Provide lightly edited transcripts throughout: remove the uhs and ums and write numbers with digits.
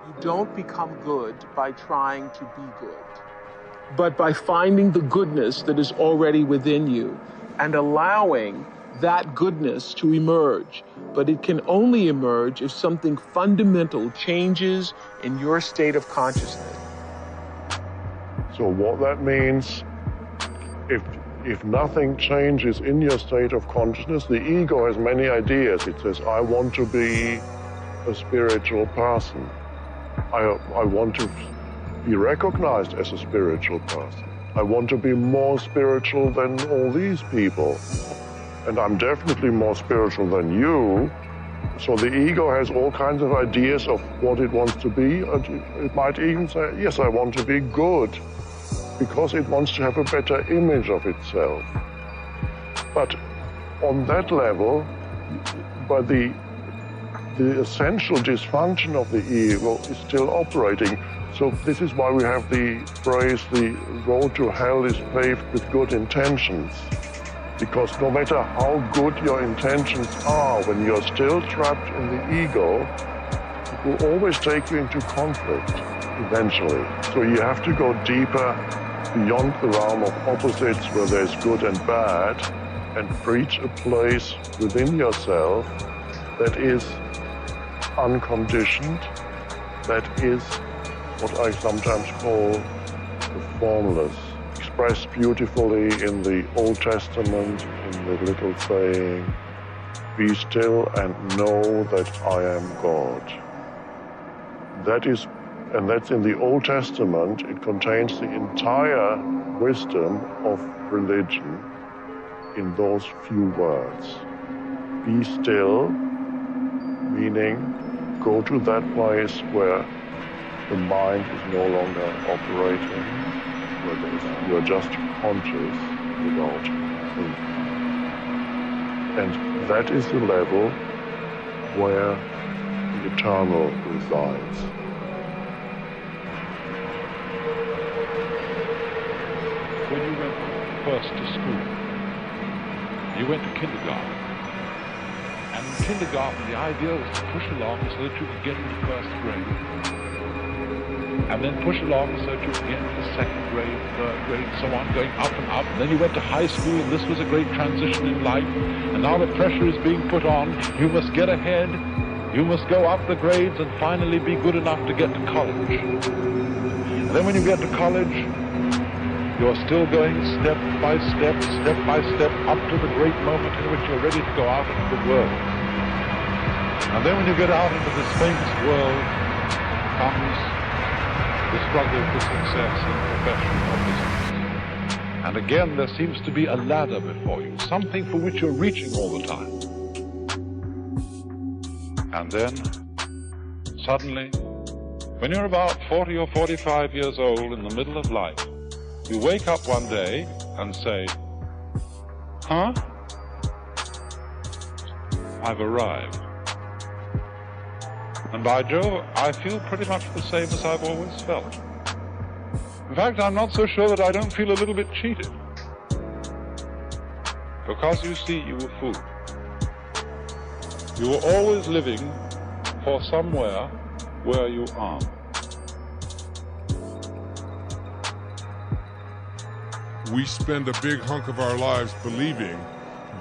You don't become good by trying to be good, but by finding the goodness that is already within you and allowing that goodness to emerge. But it can only emerge if something fundamental changes in your state of consciousness. So what that means, if nothing changes in your state of consciousness, the ego has many ideas. It says, I want to be a spiritual person. I want to be recognized as a spiritual person. I want to be more spiritual than all these people. And I'm definitely more spiritual than you. So the ego has all kinds of ideas of what it wants to be. It might even say, yes, I want to be good, because it wants to have a better image of itself. But on that level, by the essential dysfunction of the ego is still operating. So this is why we have the phrase, the road to hell is paved with good intentions. Because no matter how good your intentions are, when you're still trapped in the ego, it will always take you into conflict eventually. So you have to go deeper beyond the realm of opposites where there's good and bad and reach a place within yourself that is unconditioned, that is what I sometimes call the formless. Expressed beautifully in the Old Testament, in the little saying, be still and know that I am God. That's in the Old Testament. It contains the entire wisdom of religion in those few words. Be still, meaning go to that place where the mind is no longer operating, where you're just conscious without thinking. And that is the level where the eternal resides. When you went first to school, you went to kindergarten. And in kindergarten, the idea was to push along so that you could get into first grade. And then push along so that you could get into second grade, third grade, and so on, going up and up. And then you went to high school, and this was a great transition in life. And now the pressure is being put on. You must get ahead. You must go up the grades and finally be good enough to get to college. And then when you get to college, you're still going step by step, up to the great moment in which you're ready to go out into the world. And then when you get out into this famous world, comes the struggle for success in profession or business. And again, there seems to be a ladder before you, something for which you're reaching all the time. And then, suddenly, when you're about 40 or 45 years old in the middle of life, you wake up one day and say, huh? I've arrived. And by Jove, I feel pretty much the same as I've always felt. In fact, I'm not so sure that I don't feel a little bit cheated. Because you see, you were fooled. You were always living for somewhere where you aren't. We spend a big hunk of our lives believing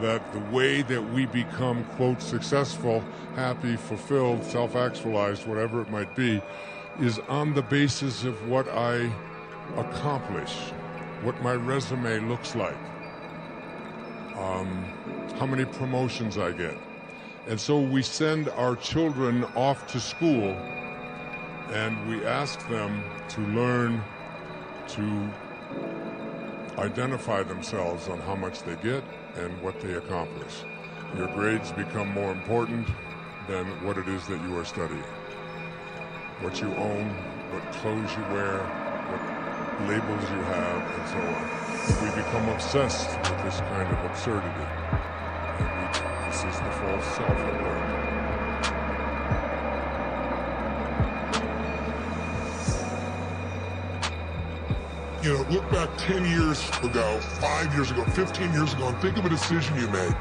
that the way that we become, quote, successful, happy, fulfilled, self-actualized, whatever it might be, is on the basis of what I accomplish, what my resume looks like, how many promotions I get. And so we send our children off to school and we ask them to learn to identify themselves on how much they get and what they accomplish. Your grades become more important than what it is that you are studying. What you own, what clothes you wear, what labels you have, and so on. We become obsessed with this kind of absurdity. And this is the false self at work. You know, look back 10 years ago, 5 years ago, 15 years ago, and think of a decision you made.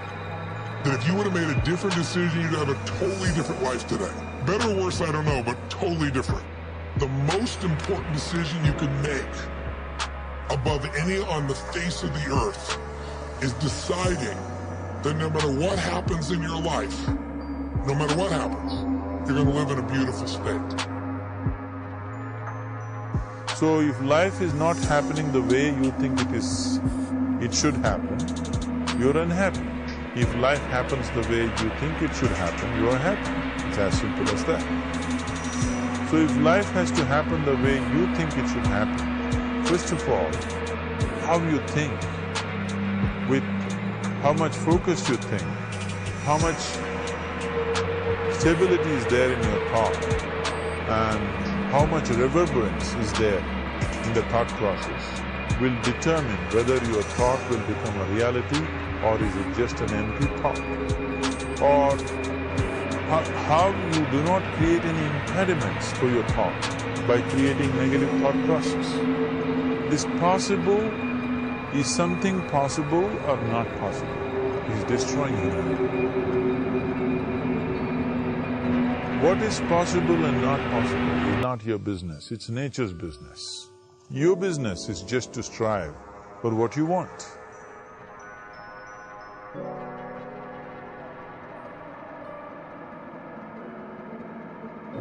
That if you would have made a different decision, you'd have a totally different life today. Better or worse, I don't know, but totally different. the most important decision you can make above any on the face of the earth is deciding that no matter what happens in your life, no matter what happens, you're going to live in a beautiful state. So if life is not happening the way you think it should happen, you're unhappy. If life happens the way you think it should happen, you are happy. It's as simple as that. So if life has to happen the way you think it should happen, first of all, how you think, with how much focus you think, how much stability is there in your thought, and how much reverberance is there in the thought process will determine whether your thought will become a reality or is it just an empty thought. Or how you do not create any impediments for your thought by creating negative thought process. This possible is something possible or not possible. It is destroying humanity. What is possible and not possible is not your business, it's nature's business. Your business is just to strive for what you want.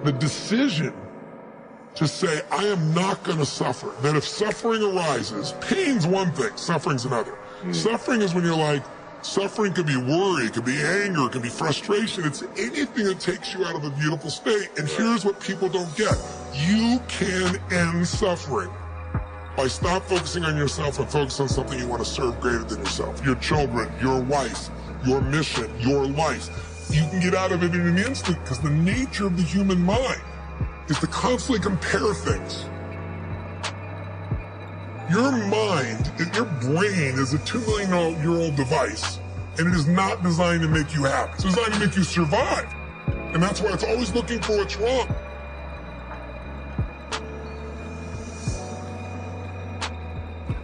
The decision to say, I am not going to suffer, that if suffering arises, pain's one thing, suffering's another. Suffering is when you're like, suffering could be worry, it could be anger, it could be frustration. It's anything that takes you out of a beautiful state. And here's what people don't get. You can end suffering by stop focusing on yourself and focus on something you want to serve greater than yourself. Your children, your wife, your mission, your life. You can get out of it in an instant because the nature of the human mind is to constantly compare things. Your mind, your brain is a 2 million-year-old device, and it is not designed to make you happy. It's designed to make you survive. And that's why it's always looking for what's wrong.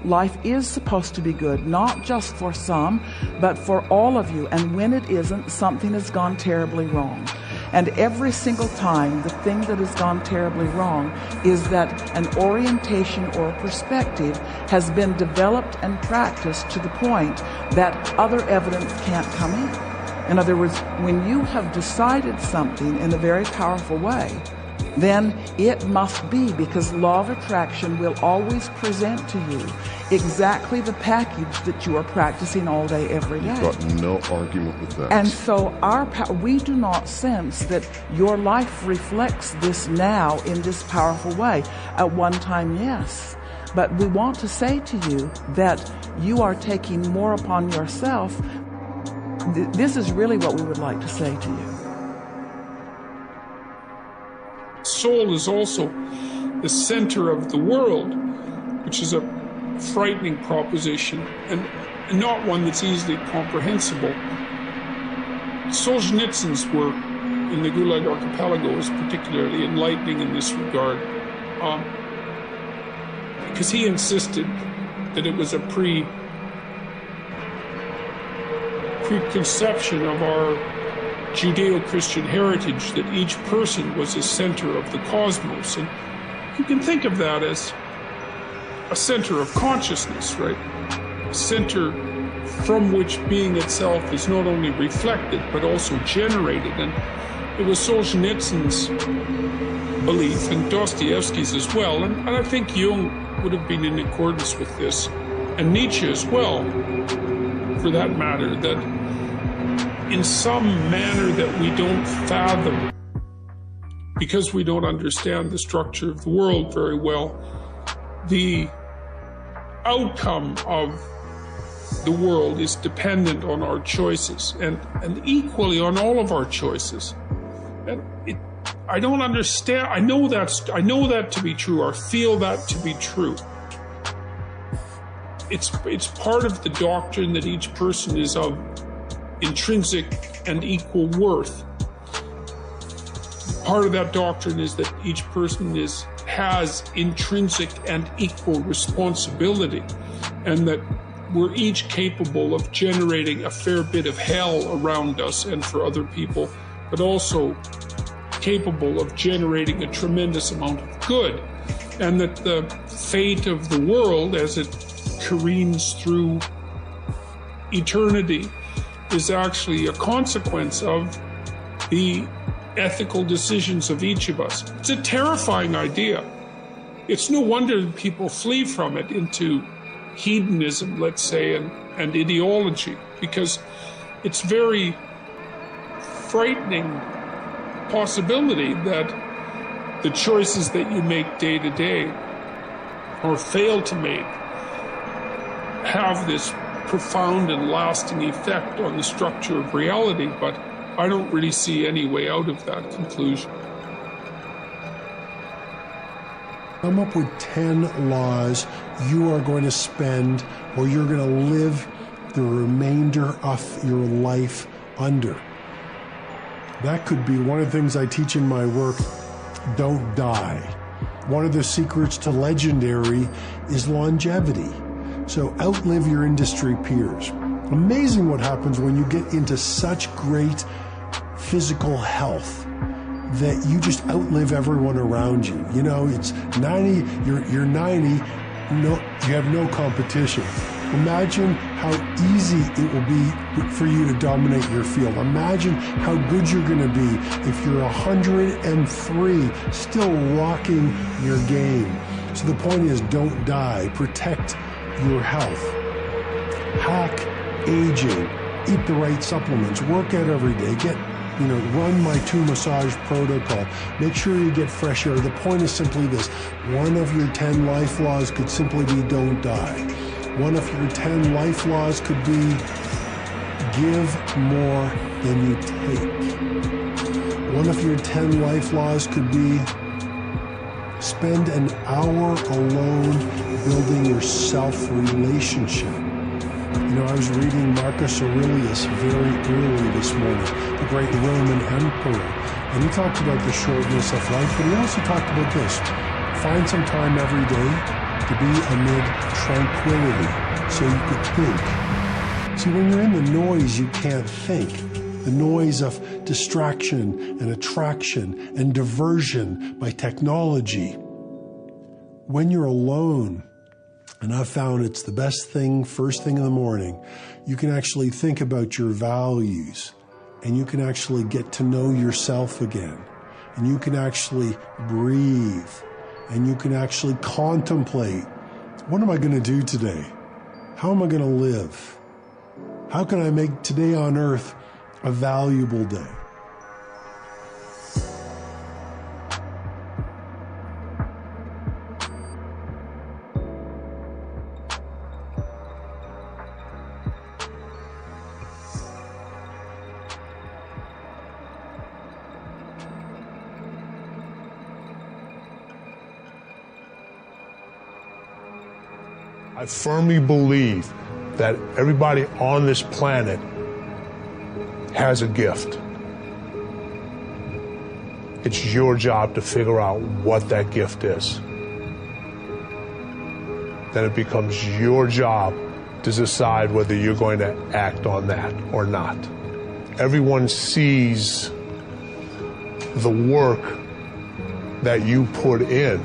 Life is supposed to be good, not just for some, but for all of you. And when it isn't, something has gone terribly wrong. And every single time, the thing that has gone terribly wrong is that an orientation or a perspective has been developed and practiced to the point that other evidence can't come in. In other words, when you have decided something in a very powerful way, then it must be, because law of attraction will always present to you exactly the package that you are practicing all day, every day. You've got no argument with that. And so we do not sense that your life reflects this now in this powerful way. At one time, yes. But we want to say to you that you are taking more upon yourself. This is really what we would like to say to you. Soul is also the center of the world, which is a frightening proposition and not one that's easily comprehensible. Solzhenitsyn's work in the Gulag Archipelago is particularly enlightening in this regard, because he insisted that it was a preconception of our Judeo-Christian heritage that each person was a center of the cosmos. And you can think of that as a center of consciousness, right? A center from which being itself is not only reflected, but also generated. And it was Solzhenitsyn's belief, and Dostoevsky's as well, and I think Jung would have been in accordance with this, and Nietzsche as well, for that matter, that in some manner that we don't fathom, because we don't understand the structure of the world very well, the outcome of the world is dependent on our choices, and equally on all of our choices. And I don't understand. I know that to be true, or feel that to be true. It's part of the doctrine that each person is of intrinsic and equal worth. Part of that doctrine is that each person has intrinsic and equal responsibility, and that we're each capable of generating a fair bit of hell around us and for other people, but also capable of generating a tremendous amount of good, and that the fate of the world as it careens through eternity is actually a consequence of the ethical decisions of each of us. It's a terrifying idea. It's no wonder that people flee from it into hedonism, let's say, and ideology, because it's very frightening possibility that the choices that you make day to day or fail to make have this profound and lasting effect on the structure of reality, but I don't really see any way out of that conclusion. Come up with 10 laws you are going to spend or you're going to live the remainder of your life under. That could be one of the things I teach in my work, don't die. One of the secrets to legendary is longevity. So outlive your industry peers. Amazing what happens when you get into such great physical health that you just outlive everyone around you. You know, it's 90, you're 90, no, you have no competition. Imagine how easy it will be for you to dominate your field. Imagine how good you're going to be if you're 103, still rocking your game. So the point is, don't die. Protect your health. Hack aging. Eat the right supplements. Work out every day. Run my 2 massage protocol. Make sure you get fresh air. The point is simply this. One of your 10 life laws could simply be don't die. One of your 10 life laws could be give more than you take. One of your 10 life laws could be spend an hour alone building your self-relationship. You know, I was reading Marcus Aurelius very early this morning, the great Roman emperor, and he talked about the shortness of life, but he also talked about this. Find some time every day to be amid tranquility so you could think. See, when you're in the noise, you can't think. The noise of distraction and attraction and diversion by technology. When you're alone, and I've found it's the best thing first thing in the morning, you can actually think about your values, and you can actually get to know yourself again, and you can actually breathe, and you can actually contemplate, what am I going to do today? How am I going to live? How can I make today on earth a valuable day? I firmly believe that everybody on this planet has a gift. It's your job to figure out what that gift is. Then it becomes your job to decide whether you're going to act on that or not. Everyone sees the work that you put in,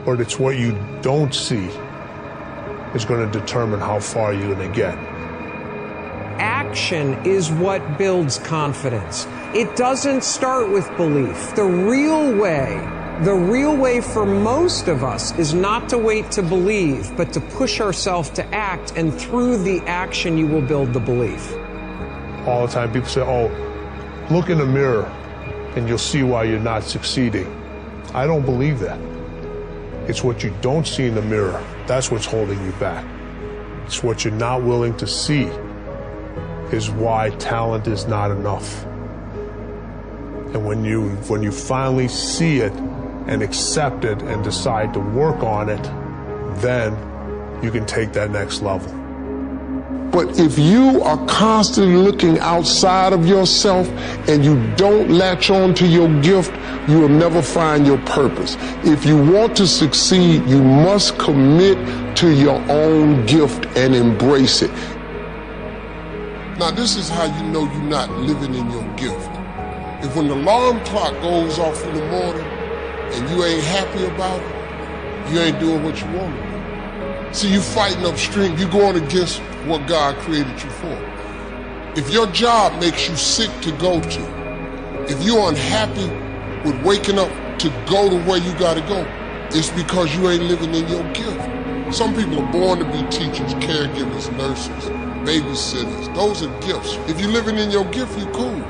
but it's what you don't see is going to determine how far you're going to get. Action is what builds confidence. It doesn't start with belief. The real way for most of us is not to wait to believe, but to push ourselves to act, and through the action you will build the belief. All the time people say, oh, look in the mirror and you'll see why you're not succeeding. I don't believe that. It's what you don't see in the mirror. That's what's holding you back. It's what you're not willing to see is why talent is not enough. And when you finally see it and accept it and decide to work on it, then you can take that next level. But if you are constantly looking outside of yourself and you don't latch on to your gift, you will never find your purpose. If you want to succeed, you must commit to your own gift and embrace it. Now, this is how you know you're not living in your gift. If when the alarm clock goes off in the morning and you ain't happy about it, you ain't doing what you want to do. See, you fighting upstream, you going against what God created you for. If your job makes you sick to go to, if you're unhappy with waking up to go to where you gotta go, it's because you ain't living in your gift. Some people are born to be teachers, caregivers, nurses, babysitters. Those are gifts. If you're living in your gift, you cool.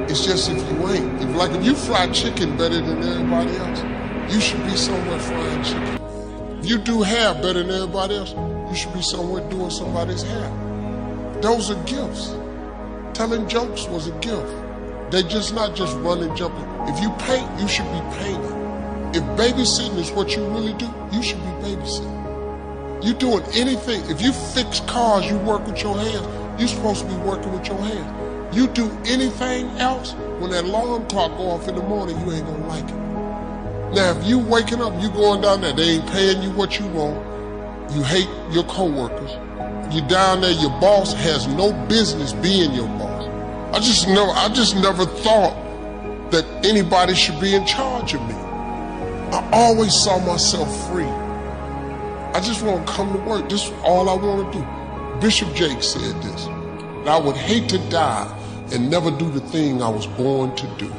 It's just if you ain't. If you fry chicken better than everybody else, you should be somewhere frying chicken. If you do hair better than everybody else, you should be somewhere doing somebody's hair. Those are gifts. Telling jokes was a gift. They're just not just running, jumping. If you paint, you should be painting. If babysitting is what you really do, you should be babysitting. You doing anything. If you fix cars, you work with your hands. You're supposed to be working with your hands. You do anything else, when that alarm clock go off in the morning, you ain't gonna like it. Now, if you waking up, you going down there, they ain't paying you what you want. You hate your coworkers. You down there, your boss has no business being your boss. I just never thought that anybody should be in charge of me. I always saw myself free. I just want to come to work. This is all I want to do. Bishop Jake said this. And I would hate to die and never do the thing I was born to do.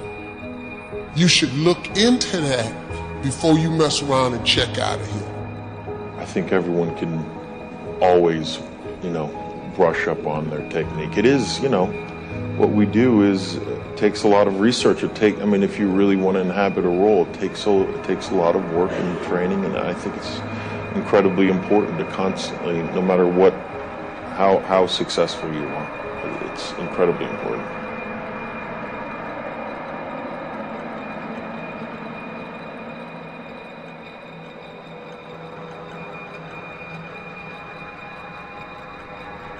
You should look into that before you mess around and check out of here. I think everyone can always, brush up on their technique. It is, what we do is takes a lot of research. If you really want to inhabit a role, it takes a lot of work and training, and I think it's incredibly important to constantly, no matter how successful you are, it's incredibly important.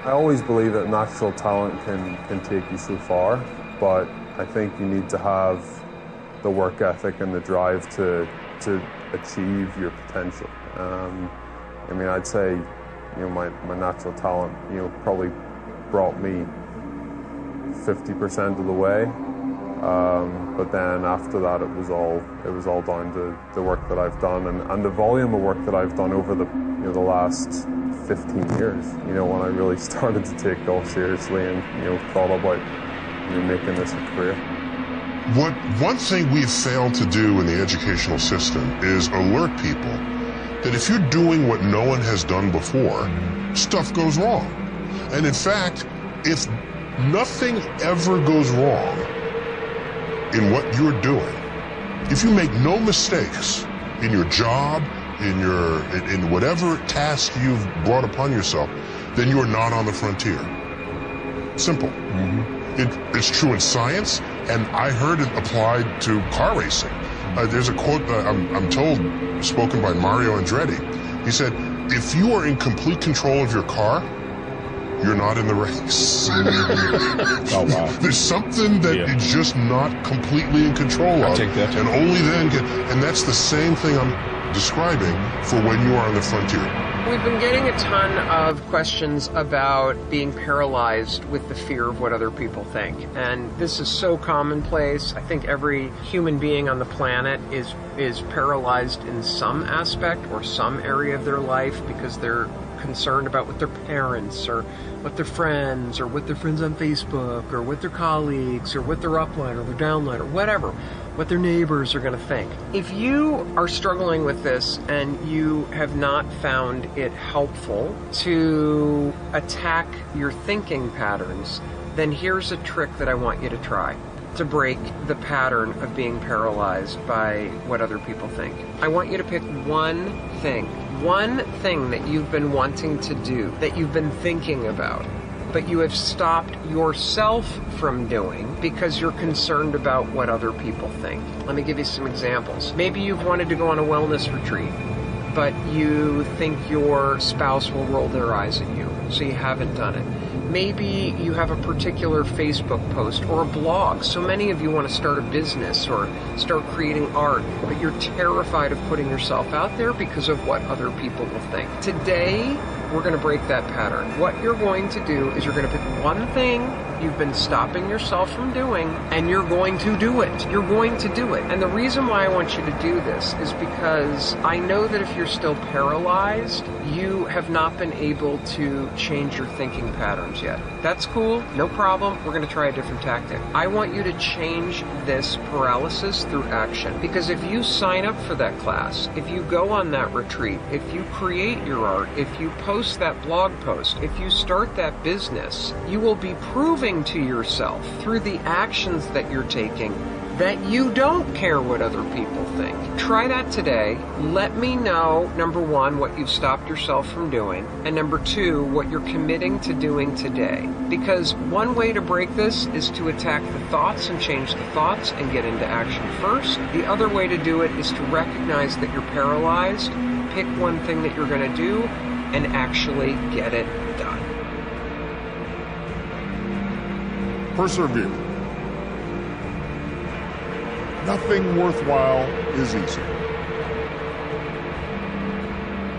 I always believe that natural talent can take you so far, but I think you need to have the work ethic and the drive to achieve your potential. I'd say, my natural talent, probably brought me 50% of the way. But then after that, it was all down to the work that I've done and the volume of work that I've done over the last 15 years. When I really started to take golf seriously and thought about making this a career. One thing we've failed to do in the educational system is alert people that if you're doing what no one has done before, stuff goes wrong. And in fact, if nothing ever goes wrong in what you're doing, if you make no mistakes in your job, in whatever task you've brought upon yourself, then you are not on the frontier. Simple. Mm-hmm. It's true in science, and I heard it applied to car racing. There's a quote, I'm told, spoken by Mario Andretti. He said, if you are in complete control of your car, you're not in the race. Oh, wow. There's something that you're just not completely in control of. Take that. And only then and that's the same thing I'm describing for when you are on the frontier. We've been getting a ton of questions about being paralyzed with the fear of what other people think. And this is so commonplace. I think every human being on the planet is paralyzed in some aspect or some area of their life because they're concerned about what their parents or what their friends or what their friends on Facebook or what their colleagues or what their upline or their downline or whatever, what their neighbors are going to think. If you are struggling with this and you have not found it helpful to attack your thinking patterns, then here's a trick that I want you to try to break the pattern of being paralyzed by what other people think. I want you to pick one thing that you've been wanting to do, that you've been thinking about, but you have stopped yourself from doing because you're concerned about what other people think. Let me give you some examples. Maybe you've wanted to go on a wellness retreat, but you think your spouse will roll their eyes at you, so you haven't done it. Maybe you have a particular Facebook post or a blog. So many of you want to start a business or start creating art, but you're terrified of putting yourself out there because of what other people will think. Today, we're going to break that pattern. What you're going to do is you're going to pick one thing you've been stopping yourself from doing, and you're going to do it. You're going to do it. And the reason why I want you to do this is because I know that if you're still paralyzed, you have not been able to change your thinking patterns yet. That's cool, no problem. We're going to try a different tactic. I want you to change this paralysis through action. Because if you sign up for that class, if you go on that retreat, if you create your art, if you post that blog post, if you start that business, you will be proving to yourself through the actions that you're taking that you don't care what other people think. Try that today. Let me know, number one, what you've stopped yourself from doing, and number two, what you're committing to doing today. Because one way to break this is to attack the thoughts and change the thoughts and get into action first. The other way to do it is to recognize that you're paralyzed, pick one thing that you're going to do, and actually get it done. Persevere. Nothing worthwhile is easy.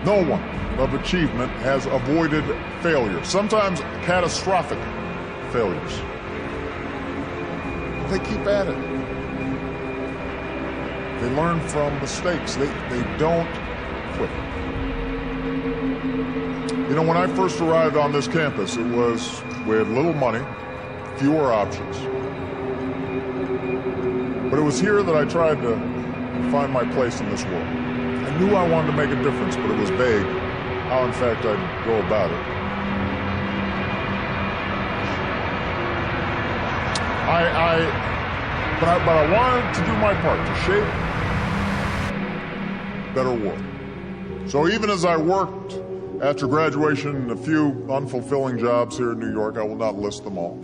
No one of achievement has avoided failure, sometimes catastrophic failures. They keep at it. They learn from mistakes. They don't quit. You know, when I first arrived on this campus, it was with little money, fewer options. But it was here that I tried to find my place in this world. I knew I wanted to make a difference, but it was vague how, in fact, I'd go about it. But I wanted to do my part to shape a better world. So even as I worked after graduation, a few unfulfilling jobs here in New York, I will not list them all.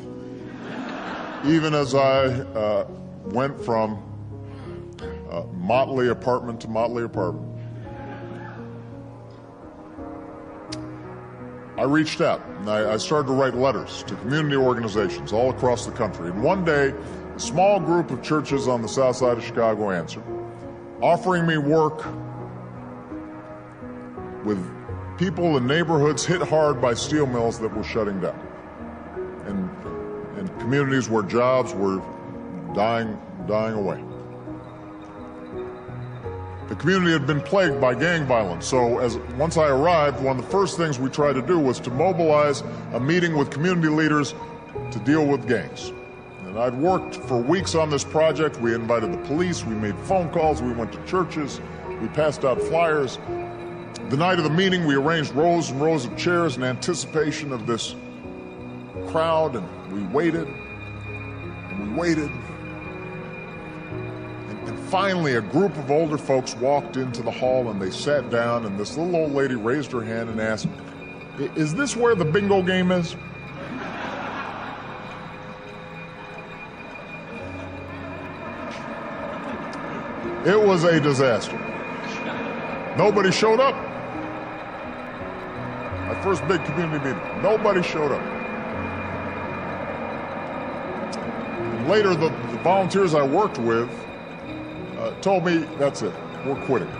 Even as I went from motley apartment to motley apartment, I reached out and I started to write letters to community organizations all across the country. And one day, a small group of churches on the south side of Chicago answered, offering me work with people in neighborhoods hit hard by steel mills that were shutting down, and communities where jobs were dying away. The community had been plagued by gang violence, so once I arrived, one of the first things we tried to do was to mobilize a meeting with community leaders to deal with gangs. And I'd worked for weeks on this project. We invited the police, we made phone calls, we went to churches, we passed out flyers. The night of the meeting, we arranged rows and rows of chairs in anticipation of this crowd, and we waited, and we waited. And finally, a group of older folks walked into the hall, and they sat down, and this little old lady raised her hand and asked, "Is this where the bingo game is?" It was a disaster. Nobody showed up. My first big community meeting. Nobody showed up. And later, the volunteers I worked with told me, that's it, we're quitting.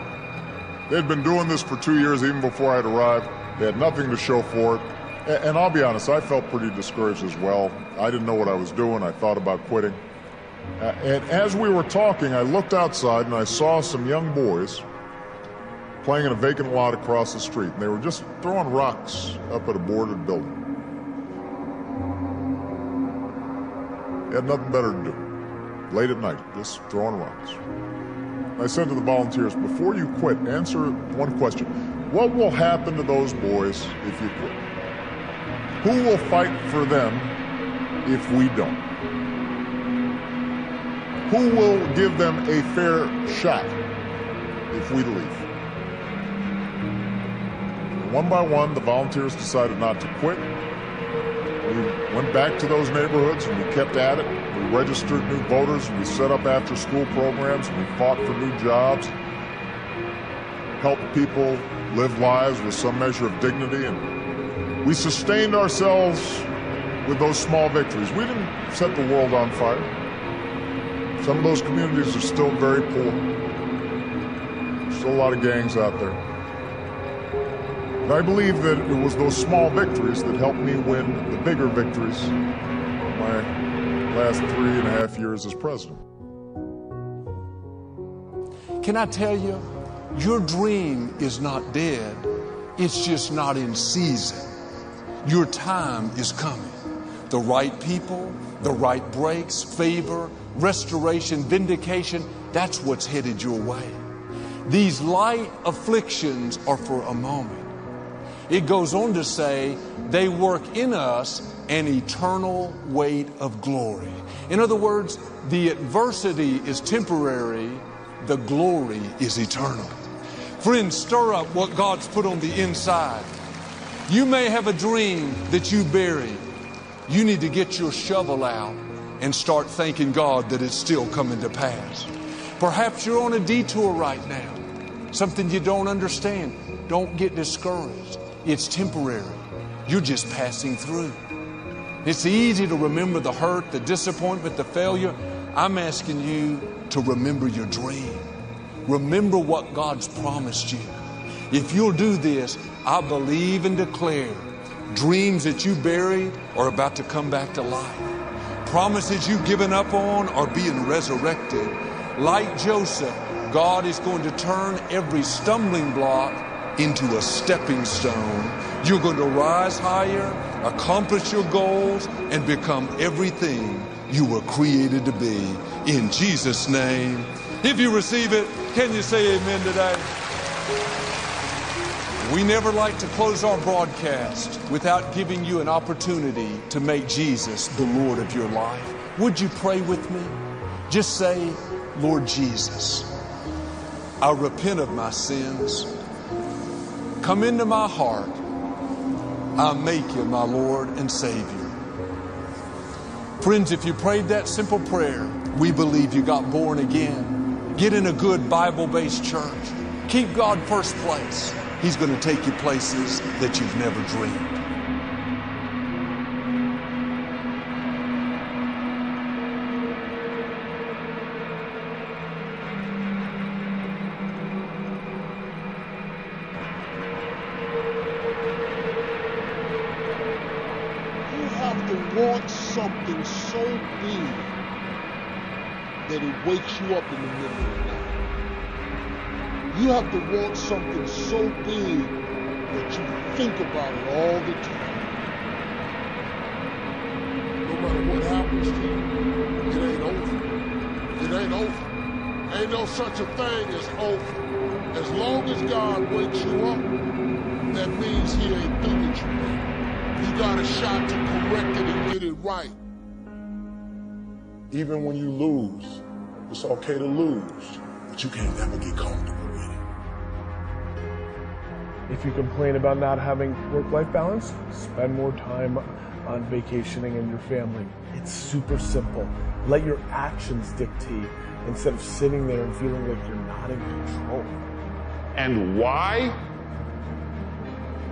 They'd been doing this for 2 years even before I'd arrived. They had nothing to show for it. And I'll be honest, I felt pretty discouraged as well. I didn't know what I was doing. I thought about quitting. And as we were talking, I looked outside and I saw some young boys playing in a vacant lot across the street. And they were just throwing rocks up at a boarded building. They had nothing better to do. Late at night, just throwing rocks. I said to the volunteers, before you quit, answer one question. What will happen to those boys if you quit? Who will fight for them if we don't? Who will give them a fair shot if we leave? And one by one, the volunteers decided not to quit. We went back to those neighborhoods and we kept at it. We registered new voters, and we set up after-school programs, and we fought for new jobs, helped people live lives with some measure of dignity, and we sustained ourselves with those small victories. We didn't set the world on fire. Some of those communities are still very poor. There's still a lot of gangs out there. But I believe that it was those small victories that helped me win the bigger victories my last 3.5 years as president. Can I tell you, your dream is not dead, it's just not in season. Your time is coming. The right people, the right breaks, favor, restoration, vindication, that's what's headed your way. These light afflictions are for a moment. It goes on to say, they work in us an eternal weight of glory. In other words, the adversity is temporary, the glory is eternal. Friends, stir up what God's put on the inside. You may have a dream that you buried. You need to get your shovel out and start thanking God that it's still coming to pass. Perhaps you're on a detour right now, something you don't understand. Don't get discouraged. It's temporary. You're just passing through. It's easy to remember the hurt, the disappointment, the failure. I'm asking you to remember your dream. Remember what God's promised you. If you'll do this, I believe and declare dreams that you buried are about to come back to life. Promises you've given up on are being resurrected. Like Joseph, God is going to turn every stumbling block into a stepping stone. You're going to rise higher, accomplish your goals, and become everything you were created to be. In Jesus' name. If you receive it, can you say amen today? We never like to close our broadcast without giving you an opportunity to make Jesus the Lord of your life. Would you pray with me? Just say, Lord Jesus, I repent of my sins. Come into my heart. I make you my Lord and Savior. Friends, if you prayed that simple prayer, we believe you got born again. Get in a good Bible-based church. Keep God first place. He's going to take you places that you've never dreamed. You have to want something so big that it wakes you up in the middle of the night. You have to want something so big that you think about it all the time. No matter what happens to you, it ain't over. It ain't over. Ain't no such a thing as over. As long as God wakes you up, that means He ain't through with you. You got a shot to correct it and get it right. Even when you lose, it's okay to lose, but you can't never get comfortable with it. If you complain about not having work-life balance, spend more time on vacationing and your family. It's super simple. Let your actions dictate instead of sitting there and feeling like you're not in control. And why?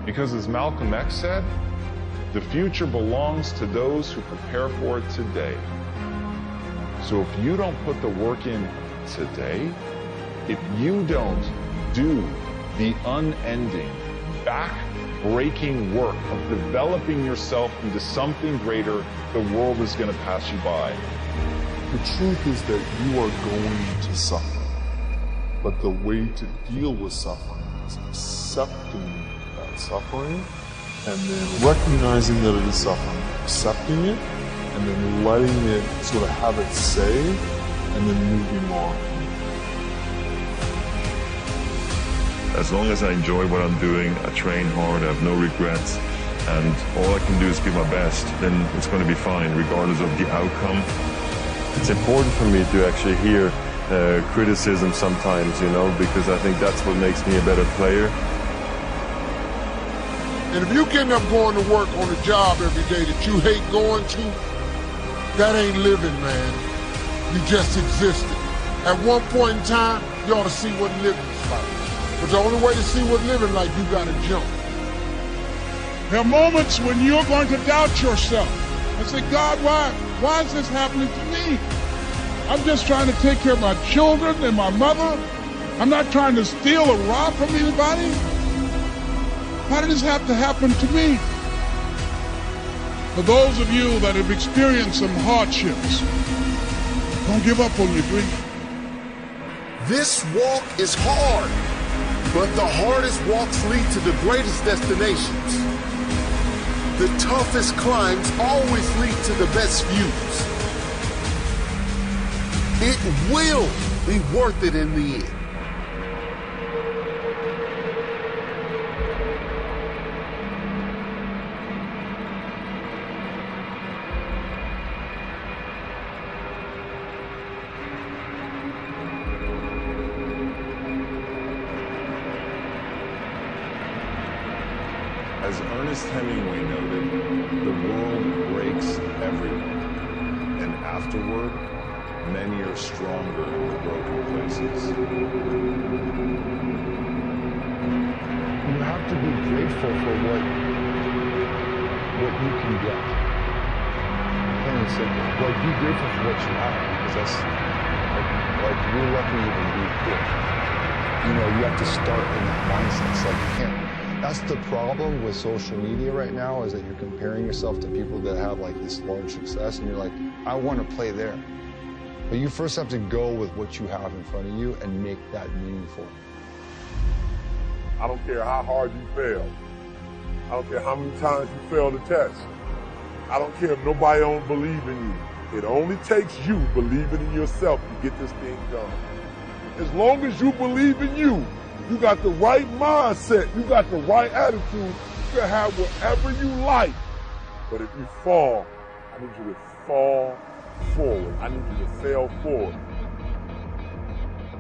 Because as Malcolm X said, the future belongs to those who prepare for it today. So if you don't put the work in today, if you don't do the unending, back-breaking work of developing yourself into something greater, the world is going to pass you by. The truth is that you are going to suffer. But the way to deal with suffering is accepting that suffering and then recognizing that it is suffering, accepting it, and then letting it sort of have its say, and then moving on. As long as I enjoy what I'm doing, I train hard, I have no regrets, and all I can do is give my best, then it's going to be fine, regardless of the outcome. It's important for me to actually hear criticism sometimes, you know, because I think that's what makes me a better player. And if you end up going to work on a job every day that you hate going to, that ain't living, man. You just existed. At one point in time, you ought to see what living's like. But the only way to see what living like, you gotta jump. There are moments when you're going to doubt yourself and say, God, why is this happening to me? I'm just trying to take care of my children and my mother. I'm not trying to steal or rob from anybody. Why did this have to happen to me? For those of you that have experienced some hardships, don't give up on your dream. This walk is hard, but the hardest walks lead to the greatest destinations. The toughest climbs always lead to the best views. It will be worth it in the end. As Ernest Hemingway noted, the world breaks everyone, and afterward, many are stronger in the broken places. You have to be grateful for what you can get. Plain and simple. Like, be grateful for what you have, because that's, like we're lucky to even be here. You know, you have to start in that mindset. It's like, you can't. That's the problem with social media right now, is that you're comparing yourself to people that have like this large success, and you're like, I want to play there. But you first have to go with what you have in front of you and make that meaningful. I don't care how hard you fail. I don't care how many times you fail the test. I don't care if nobody don't believe in you. It only takes you believing in yourself to get this thing done. As long as you believe in you, you got the right mindset, you got the right attitude, you can have whatever you like. But if you fall, I need you to fall forward. I need you to fail forward.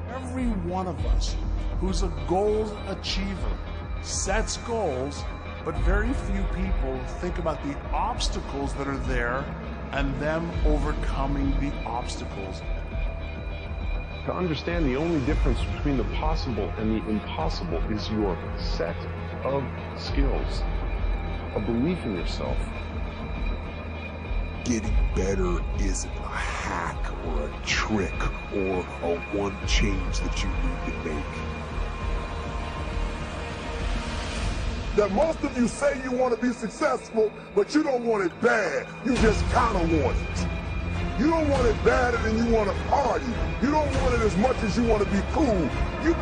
Every one of us who's a goal achiever sets goals, but very few people think about the obstacles that are there and them overcoming the obstacles. To understand the only difference between the possible and the impossible is your set of skills, a belief in yourself. Getting better isn't a hack or a trick or a one change that you need to make. That most of you say you want to be successful, but you don't want it bad. You just kind of want it. You don't want it badder than you want to party. You don't want it as much as you want to be cool.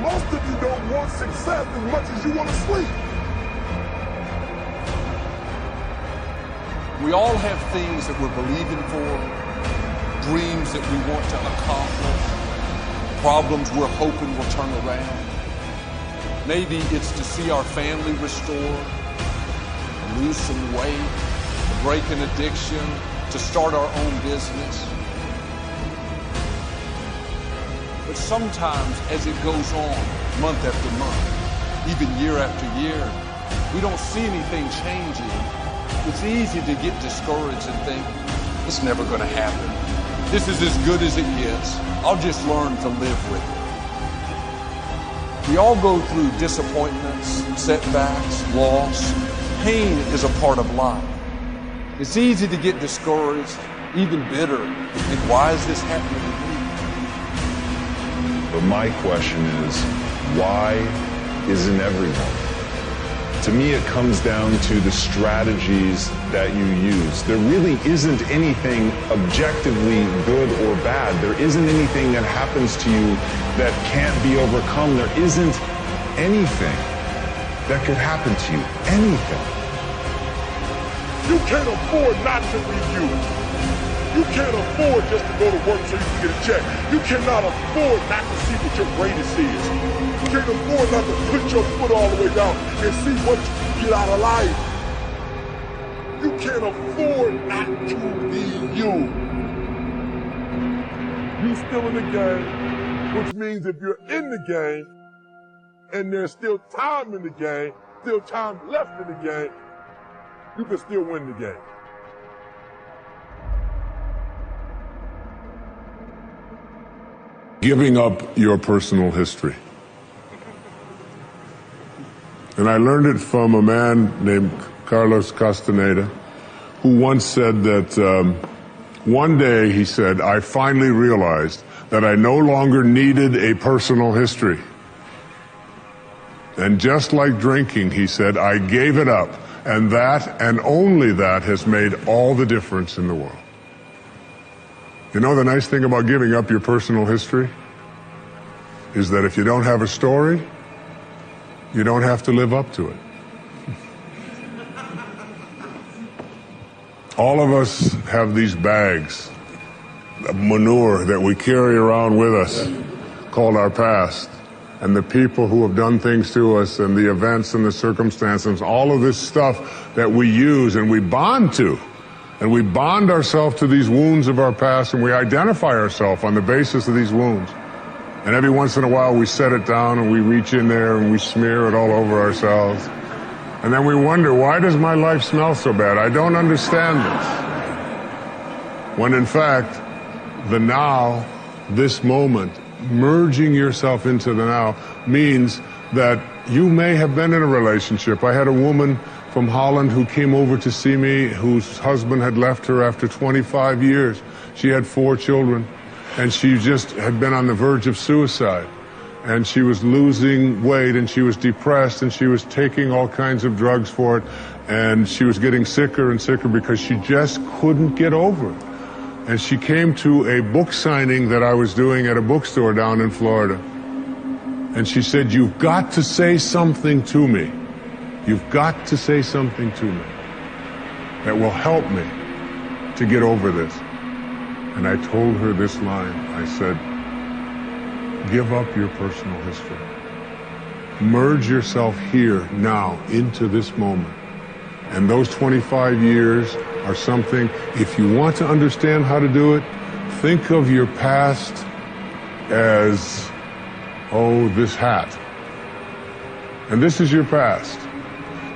Most of you don't want success as much as you want to sleep. We all have things that we're believing for, dreams that we want to accomplish, problems we're hoping will turn around. Maybe it's to see our family restored, to lose some weight, to break an addiction, to start our own business. But sometimes as it goes on, month after month, even year after year, we don't see anything changing. It's easy to get discouraged and think, it's never going to happen. This is as good as it gets. I'll just learn to live with it. We all go through disappointments, setbacks, loss. Pain is a part of life. It's easy to get discouraged, even bitter, and think, why is this happening to me? But my question is, why isn't everyone? To me, it comes down to the strategies that you use. There really isn't anything objectively good or bad. There isn't anything that happens to you that can't be overcome. There isn't anything that could happen to you. Anything. You can't afford not to review. You can't afford just to go to work so you can get a check. You cannot afford not to see what your greatest is. You can't afford not to put your foot all the way down and see what you get out of life. You can't afford not to be you. You still in the game, which means if you're in the game and there's still time in the game, still time left in the game, you can still win the game. Giving up your personal history. And I learned it from a man named Carlos Castaneda, who once said that one day, he said, I finally realized that I no longer needed a personal history. And just like drinking, he said, I gave it up And that, and only that, has made all the difference in the world. You know the nice thing about giving up your personal history is that if you don't have a story, you don't have to live up to it. All of us have these bags of manure that we carry around with us called our past, and the people who have done things to us, and the events and the circumstances, all of this stuff that we use and we bond to. And we bond ourselves to these wounds of our past, and we identify ourselves on the basis of these wounds. And every once in a while we set it down and we reach in there and we smear it all over ourselves. And then we wonder, why does my life smell so bad? I don't understand this. When in fact, the now, this moment, merging yourself into the now means that you may have been in a relationship. I had a woman from Holland who came over to see me, whose husband had left her after 25 years. She had 4 children, and she just had been on the verge of suicide. And she was losing weight, and she was depressed, and she was taking all kinds of drugs for it, and she was getting sicker and sicker because she just couldn't get over it. And she came to a book signing that I was doing at a bookstore down in Florida. And she said, "You've got to say something to me. You've got to say something to me that will help me to get over this." And I told her this line. I said, give up your personal history. Merge yourself here, now, into this moment. And those 25 years are something, if you want to understand how to do it, think of your past as, oh, this hat. And this is your past.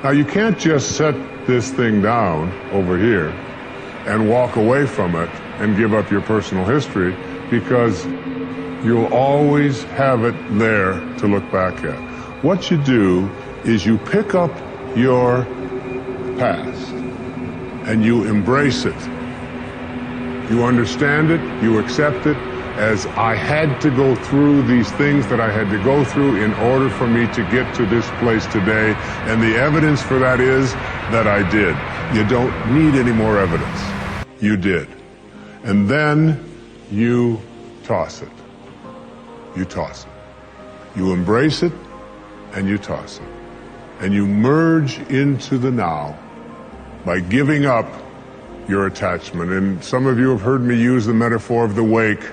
Now, you can't just set this thing down over here and walk away from it and give up your personal history, because you'll always have it there to look back at. What you do is you pick up your past and you embrace it. You understand it, you accept it as, I had to go through these things that I had to go through in order for me to get to this place today, and the evidence for that is that I did. You don't need any more evidence. You did. And then you toss it. You toss it. You embrace it, and you toss it. And you merge into the now by giving up your attachment. And some of you have heard me use the metaphor of the wake.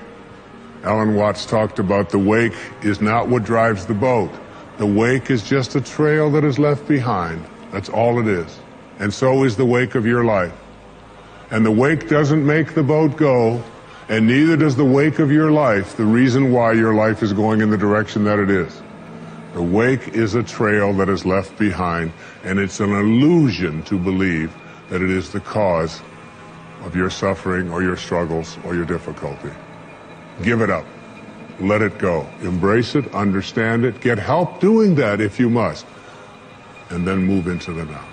Alan Watts talked about the wake is not what drives the boat. The wake is just a trail that is left behind. That's all it is. And so is the wake of your life. And the wake doesn't make the boat go, and neither does the wake of your life the reason why your life is going in the direction that it is. The wake is a trail that is left behind, and it's an illusion to believe that it is the cause of your suffering or your struggles or your difficulty. Give it up. Let it go. Embrace it, understand it, get help doing that if you must, and then move into the now.